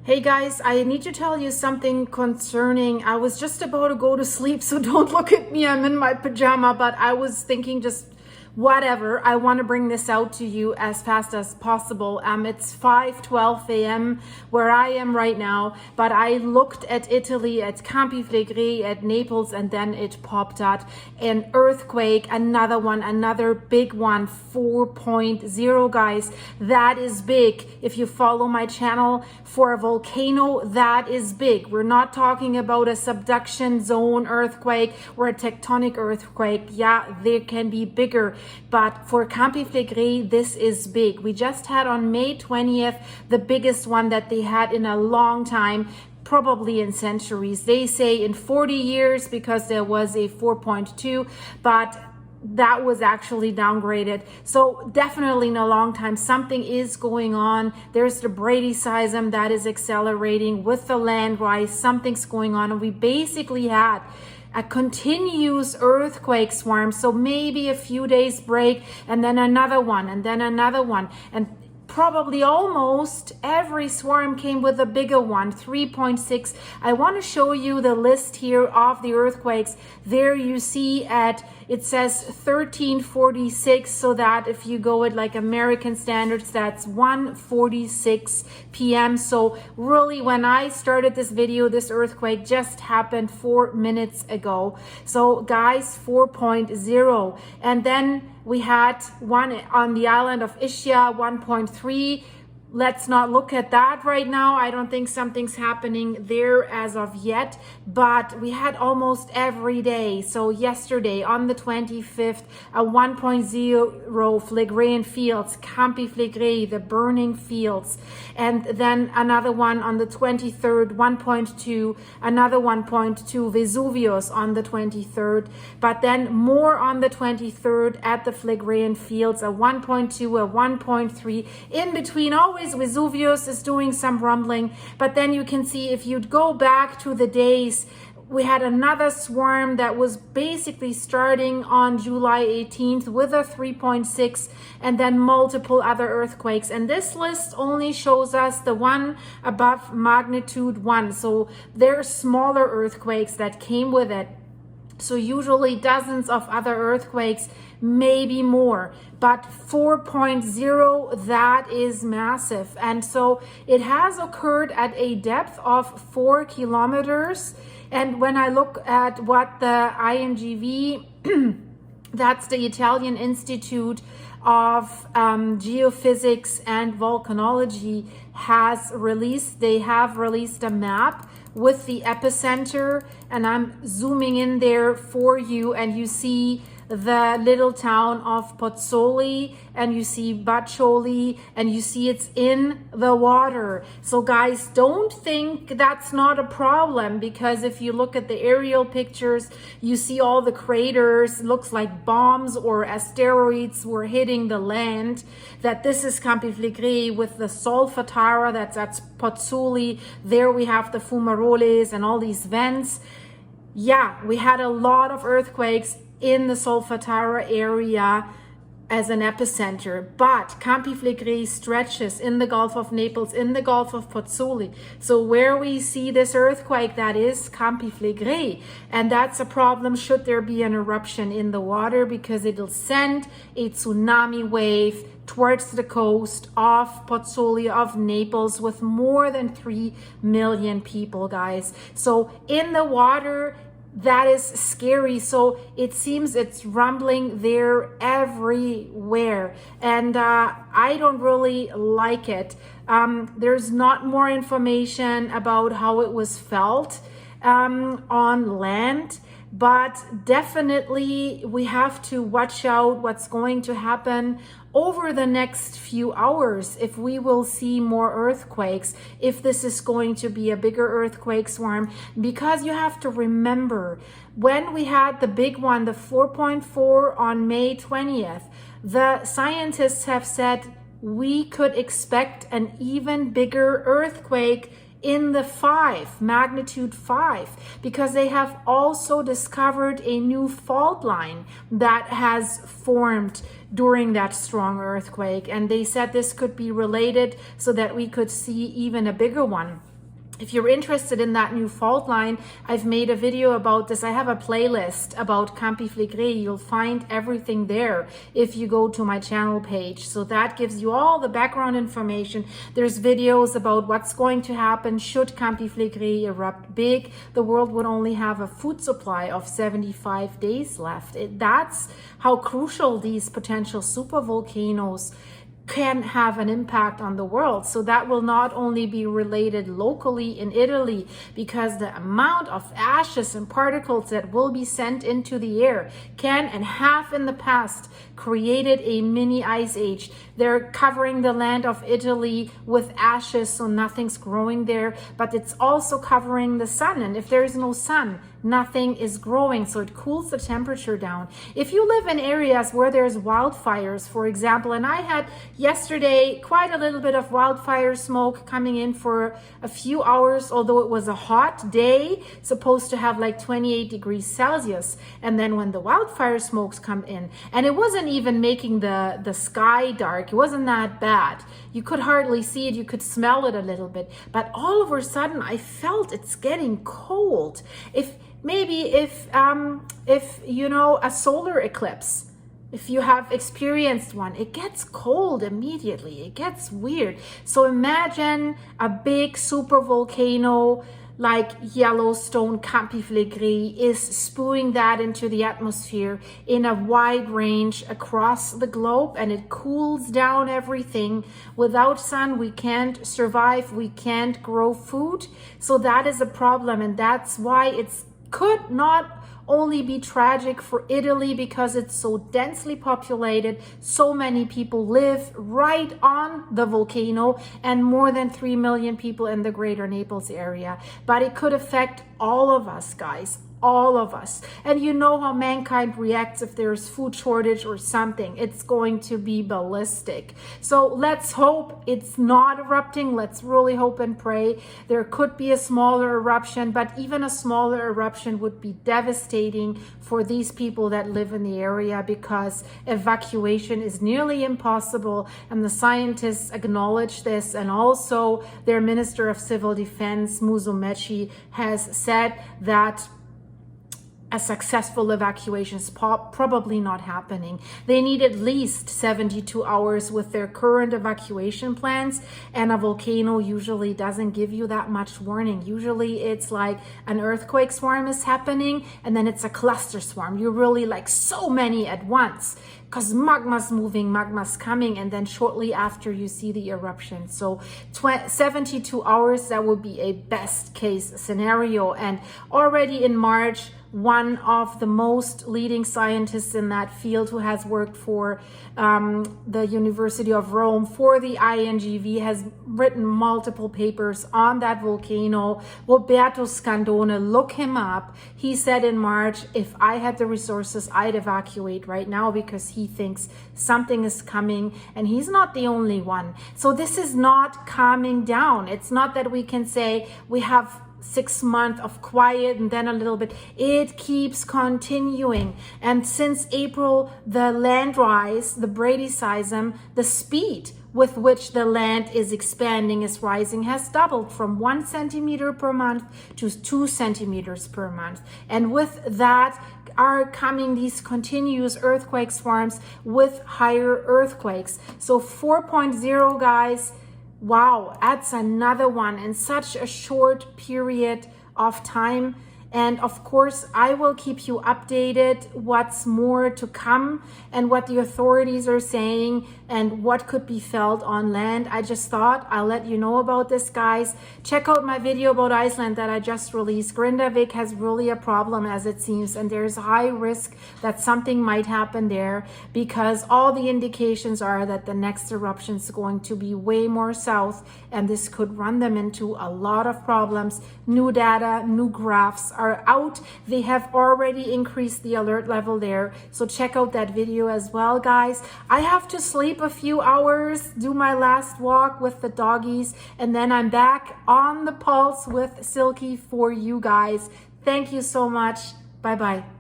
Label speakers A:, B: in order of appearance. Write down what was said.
A: Hey guys, I need to tell you something concerning. I was just about to go to sleep, so don't look at me. I'm in my pajama, but I was thinking just whatever. I want to bring this out to you as fast as possible. It's 5:12 a.m. where I am right now, but I looked at Italy, at Campi, Flegrei, at Naples, and then it popped out an earthquake, another one, another big one, 4.0, guys. That is big. If you follow my channel, for a volcano, that is big. We're not talking about a subduction zone earthquake or a tectonic earthquake. Yeah, they can be bigger. But for Campi Flegrei, this is big. We just had on May 20th, the biggest one that they had in a long time, probably in centuries. They say in 40 years because there was a 4.2, but that was actually downgraded. So definitely in a long time, something is going on. There's the bradyseism that is accelerating with the land rise. Something's going on. And we basically had a continuous earthquake swarm. So maybe a few days break and then another one and then another one. And probably almost every swarm came with a bigger one, 3.6. I want to show you the list here of the earthquakes. There you see it says 1346, so that if you go at like American standards, that's 1:46 p.m. So really, when I started this video, this earthquake just happened 4 minutes ago. So guys, 4.0. And then we had one on the island of Ischia, 1.3. Let's not look at that right now. I don't think something's happening there as of yet, but we had almost every day. So yesterday on the 25th, a 1.0 Phlegraean fields, Campi Flegrei, the burning fields. And then another one on the 23rd, 1.2, another 1.2 Vesuvius on the 23rd, but then more on the 23rd at the Phlegraean fields, a 1.2, a 1.3, in between always Vesuvius is doing some rumbling. But then you can see, if you'd go back to the days, we had another swarm that was basically starting on July 18th with a 3.6 and then multiple other earthquakes. And this list only shows us the one above magnitude 1. So there are smaller earthquakes that came with it. So usually dozens of other earthquakes, maybe more, but 4.0, that is massive. And so it has occurred at a depth of 4 kilometers. And when I look at what the INGV, that's the Italian Institute of Geophysics and Volcanology, has released, they have released a map with the epicenter, and I'm zooming in there for you, and you see the little town of Pozzuoli, and you see Baccioli, and you see it's in the water. So guys, don't think that's not a problem, because if you look at the aerial pictures, you see all the craters, looks like bombs or asteroids were hitting the land. That this is Campi Flegrei with the Solfatara, that's Pozzuoli. There we have the fumaroles and all these vents. Yeah, we had a lot of earthquakes in the Solfatara area as an epicenter, but Campi Flegrei stretches in the Gulf of Naples, in the Gulf of Pozzuoli. So where we see this earthquake, that is Campi Flegrei, and that's a problem should there be an eruption in the water, because it'll send a tsunami wave towards the coast of Pozzuoli, of Naples, with more than 3 million people, guys. So in the water, that is scary. So it seems it's rumbling there everywhere, and I don't really like it. There's not more information about how it was felt on land, but definitely we have to watch out what's going to happen over the next few hours, if we will see more earthquakes, if this is going to be a bigger earthquake swarm. Because you have to remember, when we had the big one, the 4.4 on May 20th, the scientists have said we could expect an even bigger earthquake in the magnitude 5, because they have also discovered a new fault line that has formed during that strong earthquake. And they said this could be related so that we could see even a bigger one. If you're interested in that new fault line, I've made a video about this. I have a playlist about Campi Flegrei. You'll find everything there if you go to my channel page. So that gives you all the background information. There's videos about what's going to happen should Campi Flegrei erupt big. The world would only have a food supply of 75 days left. That's how crucial these potential supervolcanoes can have an impact on the world. So that will not only be related locally in Italy, because the amount of ashes and particles that will be sent into the air can and have in the past created a mini ice age. They're covering the land of Italy with ashes, so nothing's growing there, but it's also covering the sun. And if there is no sun, nothing is growing, so it cools the temperature down. If you live in areas where there's wildfires, for example, and I had yesterday quite a little bit of wildfire smoke coming in for a few hours, although it was a hot day, supposed to have like 28 degrees Celsius. And then when the wildfire smokes come in, and it wasn't even making the sky dark, it wasn't that bad. You could hardly see it, you could smell it a little bit, but all of a sudden I felt it's getting cold. If you know, a solar eclipse, if you have experienced one, it gets cold immediately. It gets weird. So imagine a big super volcano like Yellowstone, Campi Flegrei is spewing that into the atmosphere in a wide range across the globe, and it cools down everything. Without sun, we can't survive. We can't grow food. So that is a problem, and that's why it's could not only be tragic for Italy because it's so densely populated, so many people live right on the volcano, and more than 3 million people in the greater Naples area, but it could affect all of us, guys. All of us. And you know how mankind reacts if there's food shortage or something. It's going to be ballistic. So let's hope it's not erupting. Let's really hope and pray. There could be a smaller eruption, but even a smaller eruption would be devastating for these people that live in the area, because evacuation is nearly impossible, and the scientists acknowledge this. And also their Minister of Civil Defense, Musumeci, has said that a successful evacuation is probably not happening. They need at least 72 hours with their current evacuation plans, and a volcano usually doesn't give you that much warning. Usually it's like an earthquake swarm is happening, and then it's a cluster swarm. You're really like so many at once, because magma's moving, magma's coming, and then shortly after you see the eruption. So 72 hours, that would be a best case scenario. And already in March, one of the most leading scientists in that field, who has worked for the University of Rome for the INGV, has written multiple papers on that volcano. Roberto Scandone, look him up. He said in March, if I had the resources, I'd evacuate right now, because he thinks something is coming, and he's not the only one. So this is not calming down. It's not that we can say we have 6 months of quiet and then a little bit. It keeps continuing. And since April, the land rise, the bradyseism, the speed with which the land is expanding, is rising, has doubled from 1 centimeter per month to 2 centimeters per month. And with that are coming these continuous earthquake swarms with higher earthquakes. So 4.0, guys, wow, that's another one in such a short period of time. And of course, I will keep you updated what's more to come and what the authorities are saying and what could be felt on land. I just thought I'll let you know about this, guys. Check out my video about Iceland that I just released. Grindavik has really a problem, as it seems, and there's high risk that something might happen there, because all the indications are that the next eruption is going to be way more south, and this could run them into a lot of problems. New data, new graphs are out. They have already increased the alert level there, so check out that video as well, guys. I have to sleep a few hours, do my last walk with the doggies, and then I'm back on the pulse with Silky for you guys. Thank you so much. Bye bye.